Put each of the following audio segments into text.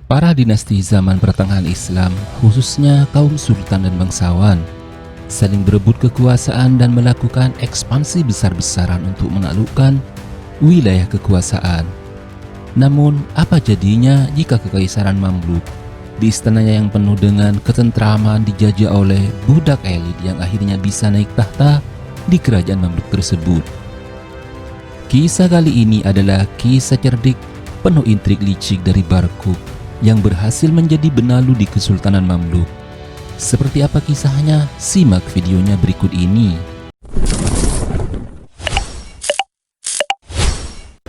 Para dinasti zaman pertengahan Islam, khususnya kaum sultan dan bangsawan, saling berebut kekuasaan dan melakukan ekspansi besar-besaran untuk menaklukkan wilayah kekuasaan. Namun, apa jadinya jika kekaisaran Mamluk di istananya yang penuh dengan ketentraman dijajah oleh budak elit yang akhirnya bisa naik tahta di kerajaan Mamluk tersebut? Kisah kali ini adalah kisah cerdik penuh intrik licik dari Barquq yang berhasil menjadi benalu di Kesultanan Mamluk. Seperti apa kisahnya? Simak videonya berikut ini.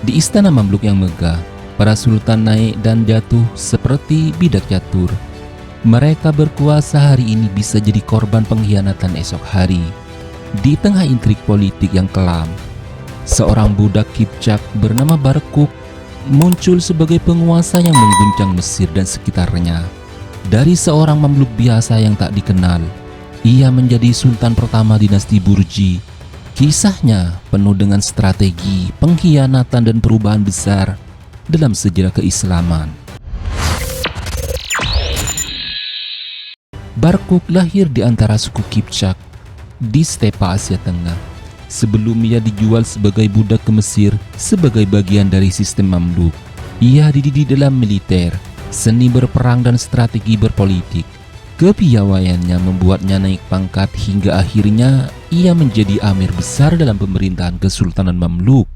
Di istana Mamluk yang megah, para sultan naik dan jatuh seperti bidak catur. Mereka berkuasa hari ini bisa jadi korban pengkhianatan esok hari. Di tengah intrik politik yang kelam, seorang budak Kipchak bernama Barquq muncul sebagai penguasa yang mengguncang Mesir dan sekitarnya. Dari seorang Mamluk biasa yang tak dikenal, ia menjadi sultan pertama dinasti Burji. Kisahnya penuh dengan strategi, pengkhianatan dan perubahan besar dalam sejarah keislaman. Barquq lahir di antara suku Kipchak di stepa Asia Tengah. Sebelum ia dijual sebagai budak ke Mesir sebagai bagian dari sistem Mamluk, ia dididik dalam militer, seni berperang dan strategi berpolitik. Kepiawaiannya membuatnya naik pangkat hingga akhirnya ia menjadi amir besar dalam pemerintahan Kesultanan Mamluk.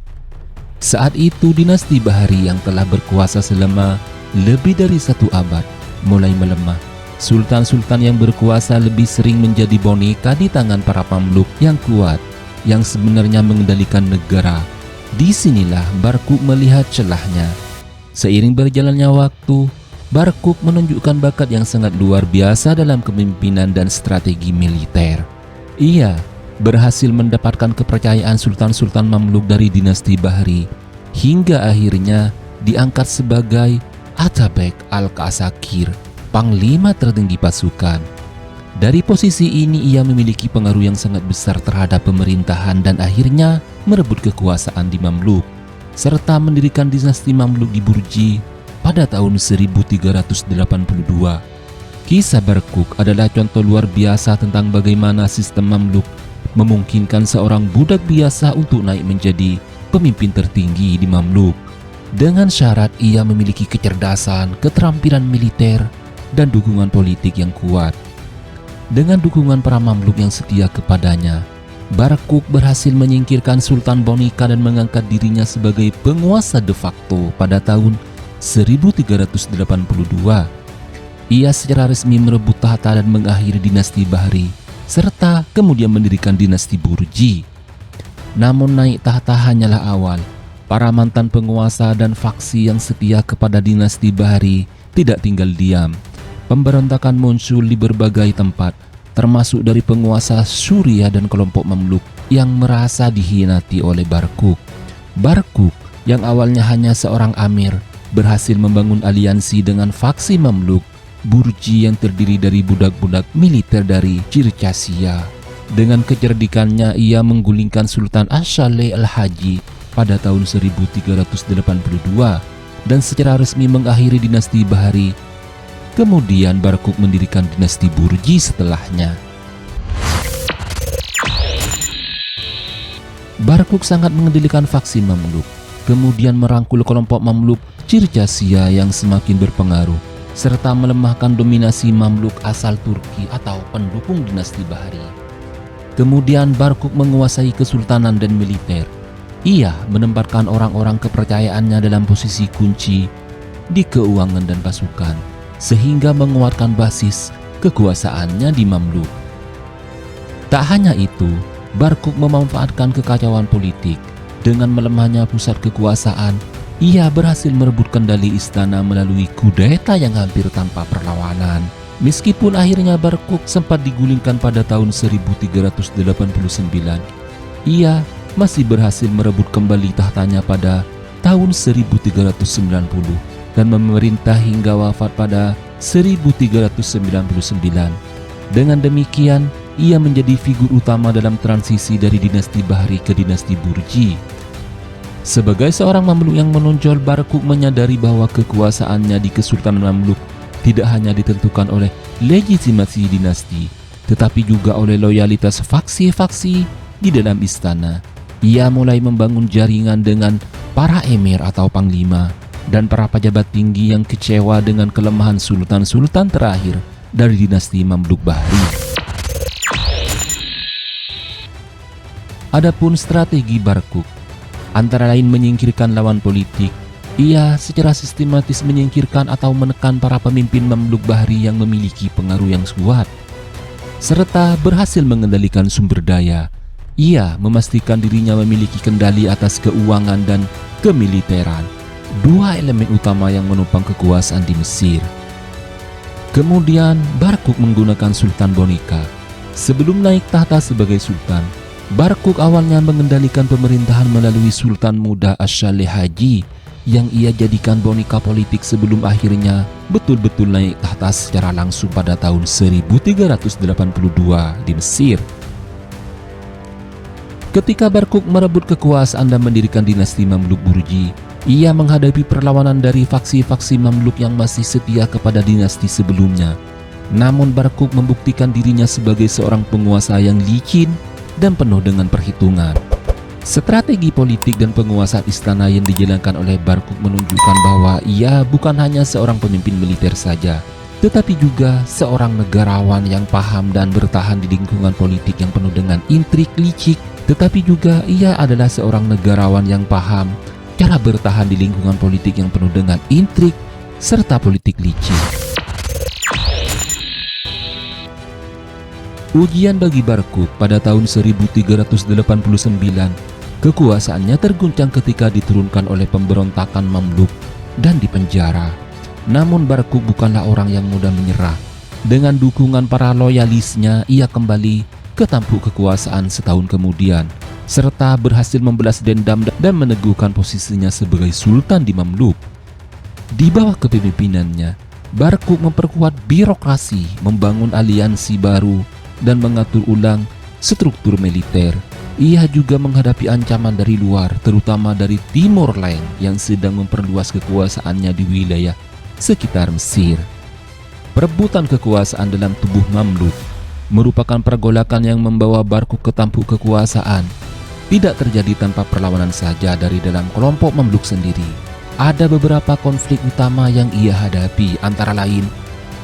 Saat itu dinasti Bahari yang telah berkuasa selama lebih dari 1 abad mulai melemah. Sultan-sultan yang berkuasa lebih sering menjadi boneka di tangan para Mamluk yang kuat, yang sebenarnya mengendalikan negara. Disinilah Barquq melihat celahnya. Seiring berjalannya waktu, Barquq menunjukkan bakat yang sangat luar biasa dalam kepemimpinan dan strategi militer. Ia berhasil mendapatkan kepercayaan sultan-sultan Mamluk dari dinasti Bahri, hingga akhirnya diangkat sebagai Atabek Al-Qasakir, panglima tertinggi pasukan. Dari posisi ini ia memiliki pengaruh yang sangat besar terhadap pemerintahan dan akhirnya merebut kekuasaan di Mamluk, serta mendirikan dinasti Mamluk di Burji pada tahun 1382. Kisah Barquq adalah contoh luar biasa tentang bagaimana sistem Mamluk memungkinkan seorang budak biasa untuk naik menjadi pemimpin tertinggi di Mamluk, dengan syarat ia memiliki kecerdasan, keterampilan militer, dan dukungan politik yang kuat. Dengan dukungan para Mamluk yang setia kepadanya, Barquq berhasil menyingkirkan Sultan Bonika dan mengangkat dirinya sebagai penguasa de facto pada tahun 1382. Ia secara resmi merebut tahta dan mengakhiri dinasti Bahri, serta kemudian mendirikan dinasti Burji. Namun naik tahta hanyalah awal. Para mantan penguasa dan faksi yang setia kepada dinasti Bahri tidak tinggal diam. Pemberontakan muncul di berbagai tempat, termasuk dari penguasa Suriah dan kelompok Mamluk yang merasa dikhianati oleh Barquq. Barquq yang awalnya hanya seorang amir, berhasil membangun aliansi dengan faksi Mamluk Burji yang terdiri dari budak-budak militer dari Circassia. Dengan kecerdikannya ia menggulingkan Sultan Ash-Saleh Al-Haji pada tahun 1382 dan secara resmi mengakhiri dinasti Bahri. Kemudian Barquq mendirikan dinasti Burji setelahnya. Barquq sangat mengendalikan faksi Mamluk, kemudian merangkul kelompok Mamluk Circassia yang semakin berpengaruh, serta melemahkan dominasi Mamluk asal Turki atau pendukung dinasti Bahri. Kemudian Barquq menguasai kesultanan dan militer. Ia menempatkan orang-orang kepercayaannya dalam posisi kunci di keuangan dan pasukan, sehingga menguatkan basis kekuasaannya di Mamluk. Tak hanya itu, Barquq memanfaatkan kekacauan politik. Dengan melemahnya pusat kekuasaan, ia berhasil merebut kendali istana melalui kudeta yang hampir tanpa perlawanan. Meskipun akhirnya Barquq sempat digulingkan pada tahun 1389, ia masih berhasil merebut kembali tahtanya pada tahun 1390 dan memerintah hingga wafat pada 1399. Dengan demikian, ia menjadi figur utama dalam transisi dari dinasti Bahri ke dinasti Burji. Sebagai seorang Mamluk yang menonjol, Barkuk menyadari bahwa kekuasaannya di Kesultanan Mamluk tidak hanya ditentukan oleh legitimasi dinasti, tetapi juga oleh loyalitas faksi-faksi di dalam istana. Ia mulai membangun jaringan dengan para emir atau panglima dan para pejabat tinggi yang kecewa dengan kelemahan sultan-sultan terakhir dari dinasti Mamluk Bahri. Adapun strategi Barkuk antara lain menyingkirkan lawan politik. Ia secara sistematis menyingkirkan atau menekan para pemimpin Mamluk Bahri yang memiliki pengaruh yang kuat, serta berhasil mengendalikan sumber daya. Ia memastikan dirinya memiliki kendali atas keuangan dan kemiliteran, dua elemen utama yang menopang kekuasaan di Mesir. Kemudian Barkuk menggunakan Sultan Boneka. Sebelum naik tahta sebagai sultan, Barkuk awalnya mengendalikan pemerintahan melalui Sultan Muda Ash-Shaleh Haji yang ia jadikan boneka politik sebelum akhirnya betul-betul naik tahta secara langsung pada tahun 1382 di Mesir. Ketika Barkuk merebut kekuasaan dan mendirikan dinasti Mamluk Burji, ia menghadapi perlawanan dari faksi-faksi Mamluk yang masih setia kepada dinasti sebelumnya. Namun Barkuk membuktikan dirinya sebagai seorang penguasa yang licin dan penuh dengan perhitungan. Strategi politik dan penguasaan istana yang dijalankan oleh Barkuk menunjukkan bahwa ia bukan hanya seorang pemimpin militer saja, tetapi juga seorang negarawan yang paham dan bertahan di lingkungan politik yang penuh dengan intrik licik. Tetapi juga ia adalah seorang negarawan yang paham cara bertahan di lingkungan politik yang penuh dengan intrik serta politik licik. Ujian bagi Barkuk pada tahun 1389, kekuasaannya terguncang ketika diturunkan oleh pemberontakan Mamluk dan dipenjara. Namun Barkuk bukanlah orang yang mudah menyerah. Dengan dukungan para loyalisnya, ia kembali ke tampuk kekuasaan setahun kemudian, serta berhasil membalas dendam dan meneguhkan posisinya sebagai sultan di Mamluk. Di bawah kepemimpinannya, Barkuk memperkuat birokrasi, membangun aliansi baru, dan mengatur ulang struktur militer. Ia juga menghadapi ancaman dari luar, terutama dari Timur Leng yang sedang memperluas kekuasaannya di wilayah sekitar Mesir. Perebutan kekuasaan dalam tubuh Mamluk merupakan pergolakan yang membawa Barkuk ke tampuk kekuasaan. Tidak terjadi tanpa perlawanan saja dari dalam kelompok Mamluk sendiri. Ada beberapa konflik utama yang ia hadapi, antara lain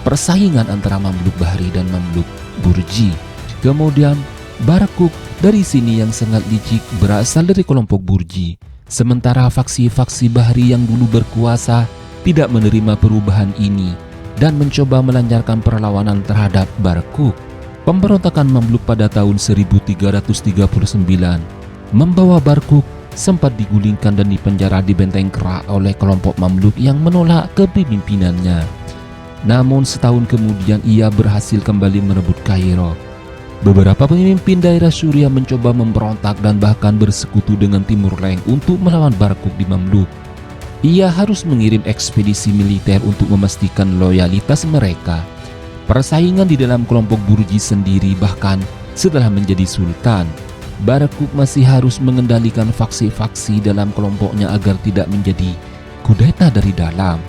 persaingan antara Mamluk Bahri dan Mamluk Burji. Kemudian Barkuk dari sini yang sangat licik berasal dari kelompok Burji, sementara faksi-faksi Bahri yang dulu berkuasa tidak menerima perubahan ini dan mencoba melancarkan perlawanan terhadap Barkuk. Pemberontakan Mamluk pada tahun 1339 membawa Barkuk sempat digulingkan dan dipenjara di Benteng Kera oleh kelompok Mamluk yang menolak kepemimpinannya. Namun setahun kemudian ia berhasil kembali merebut Kairo. Beberapa pemimpin daerah Suriah mencoba memberontak dan bahkan bersekutu dengan Timur Leng untuk melawan Barkuk di Mamluk. Ia harus mengirim ekspedisi militer untuk memastikan loyalitas mereka. Persaingan di dalam kelompok Burji sendiri, bahkan setelah menjadi sultan, Barkuk masih harus mengendalikan faksi-faksi dalam kelompoknya agar tidak menjadi kudeta dari dalam.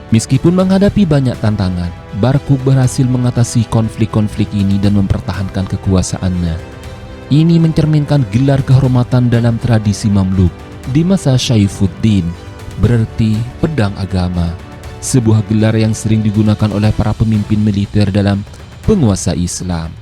Meskipun menghadapi banyak tantangan, Barkuk berhasil mengatasi konflik-konflik ini dan mempertahankan kekuasaannya. Ini mencerminkan gelar kehormatan dalam tradisi Mamluk di masa Saifuddin, berarti pedang agama, sebuah gelar yang sering digunakan oleh para pemimpin militer dalam penguasa Islam.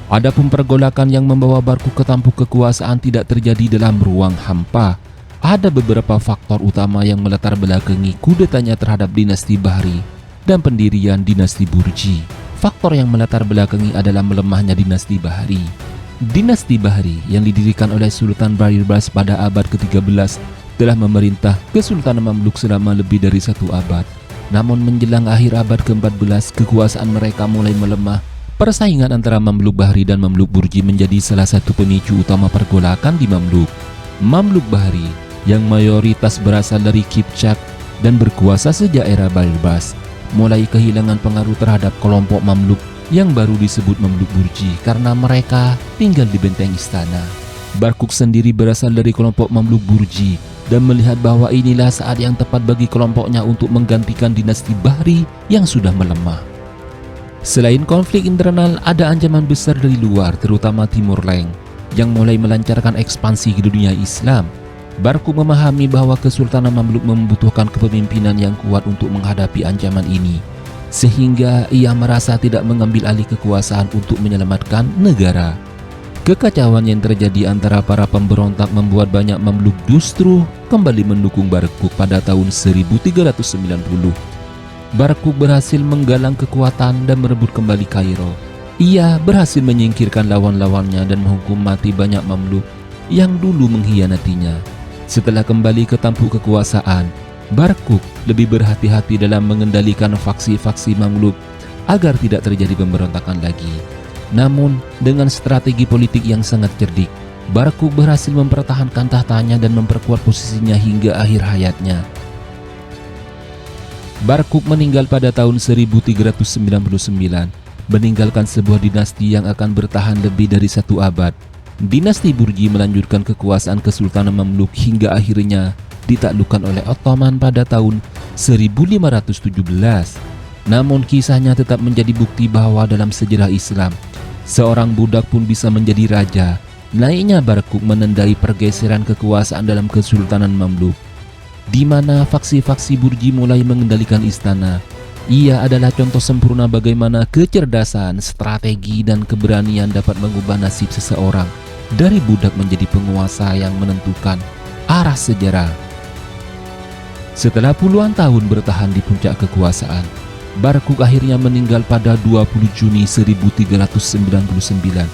Adapun pergolakan yang membawa Barkuk ke tampuk kekuasaan tidak terjadi dalam ruang hampa. Ada beberapa faktor utama yang melatar belakangi kudetanya terhadap dinasti Bahri dan pendirian dinasti Burji. Faktor yang melatar belakangi adalah melemahnya dinasti Bahri. Dinasti Bahri yang didirikan oleh Sultan Bahirbas pada abad ke-13 telah memerintah Kesultanan Mamluk selama lebih dari 1 abad. Namun menjelang akhir abad ke-14, kekuasaan mereka mulai melemah. Persaingan antara Mamluk Bahri dan Mamluk Burji menjadi salah satu pemicu utama pergolakan di Mamluk. Mamluk Bahri yang mayoritas berasal dari Kipchak dan berkuasa sejak era Bahirbas mulai kehilangan pengaruh terhadap kelompok Mamluk yang baru disebut Mamluk Burji karena mereka tinggal di benteng istana. Barkuk sendiri berasal dari kelompok Mamluk Burji dan melihat bahwa inilah saat yang tepat bagi kelompoknya untuk menggantikan dinasti Bahri yang sudah melemah. Selain konflik internal, ada ancaman besar dari luar, terutama Timur Leng, yang mulai melancarkan ekspansi ke dunia Islam. Barkuk memahami bahwa Kesultanan Mamluk membutuhkan kepemimpinan yang kuat untuk menghadapi ancaman ini, sehingga ia merasa tidak mengambil alih kekuasaan untuk menyelamatkan negara. Kekacauan yang terjadi antara para pemberontak membuat banyak Mamluk justru kembali mendukung Barkuk pada tahun 1390. Barkuk berhasil menggalang kekuatan dan merebut kembali Kairo. Ia berhasil menyingkirkan lawan-lawannya dan menghukum mati banyak Mamluk yang dulu mengkhianatinya. Setelah kembali ke tampuk kekuasaan, Barkuk lebih berhati-hati dalam mengendalikan faksi-faksi Mamluk agar tidak terjadi pemberontakan lagi. Namun, dengan strategi politik yang sangat cerdik, Barkuk berhasil mempertahankan tahtanya dan memperkuat posisinya hingga akhir hayatnya. Barkuk meninggal pada tahun 1399, meninggalkan sebuah dinasti yang akan bertahan lebih dari 1 abad. Dinasti Burji melanjutkan kekuasaan Kesultanan Mamluk hingga akhirnya ditaklukkan oleh Ottoman pada tahun 1517. Namun kisahnya tetap menjadi bukti bahwa dalam sejarah Islam, seorang budak pun bisa menjadi raja. Naiknya Barkuk menandai pergeseran kekuasaan dalam Kesultanan Mamluk, di mana faksi-faksi Burji mulai mengendalikan istana. Ia adalah contoh sempurna bagaimana kecerdasan, strategi, dan keberanian dapat mengubah nasib seseorang dari budak menjadi penguasa yang menentukan arah sejarah. Setelah puluhan tahun bertahan di puncak kekuasaan, Barkuk akhirnya meninggal pada 20 Juni 1399.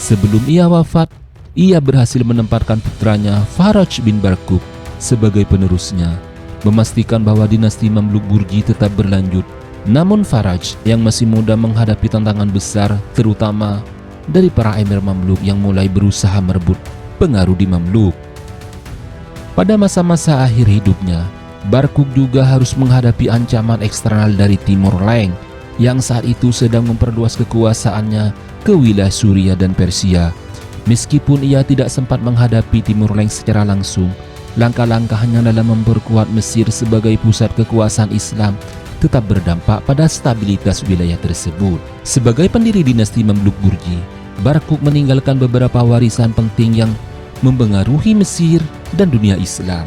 Sebelum ia wafat, ia berhasil menempatkan putranya Faraj bin Barkuk sebagai penerusnya, memastikan bahwa dinasti Mamluk Burji tetap berlanjut. Namun Faraj yang masih muda menghadapi tantangan besar, terutama dari para emir Mamluk yang mulai berusaha merebut pengaruh di Mamluk. Pada masa-masa akhir hidupnya, Barkuk juga harus menghadapi ancaman eksternal dari Timur Leng yang saat itu sedang memperluas kekuasaannya ke wilayah Suriah dan Persia. Meskipun ia tidak sempat menghadapi Timur Leng secara langsung, langkah-langkahnya dalam memperkuat Mesir sebagai pusat kekuasaan Islam tetap berdampak pada stabilitas wilayah tersebut. Sebagai pendiri dinasti Mamluk Burji, Barkuk meninggalkan beberapa warisan penting yang mempengaruhi Mesir dan dunia Islam.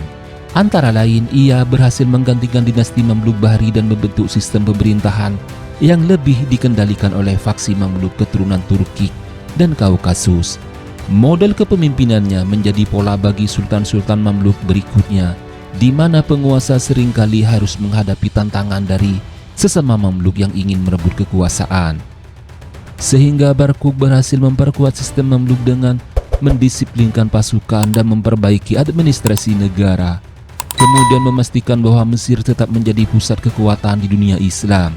Antara lain, ia berhasil menggantikan dinasti Mamluk Bahri dan membentuk sistem pemerintahan yang lebih dikendalikan oleh faksi Mamluk keturunan Turki dan Kaukasus. Model kepemimpinannya menjadi pola bagi sultan-sultan Mamluk berikutnya, di mana penguasa seringkali harus menghadapi tantangan dari sesama Mamluk yang ingin merebut kekuasaan. Sehingga Barkuk berhasil memperkuat sistem Mamluk dengan mendisiplinkan pasukan dan memperbaiki administrasi negara, kemudian memastikan bahwa Mesir tetap menjadi pusat kekuatan di dunia Islam.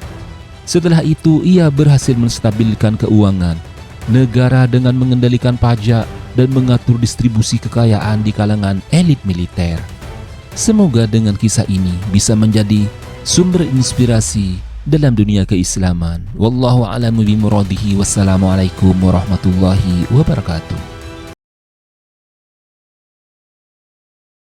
Setelah itu, ia berhasil menstabilkan keuangan negara dengan mengendalikan pajak dan mengatur distribusi kekayaan di kalangan elit militer. Semoga dengan kisah ini bisa menjadi sumber inspirasi dalam dunia keislaman. Wallahu a'lamu bimuradihi. Wassalamualaikum warahmatullahi wabarakatuh.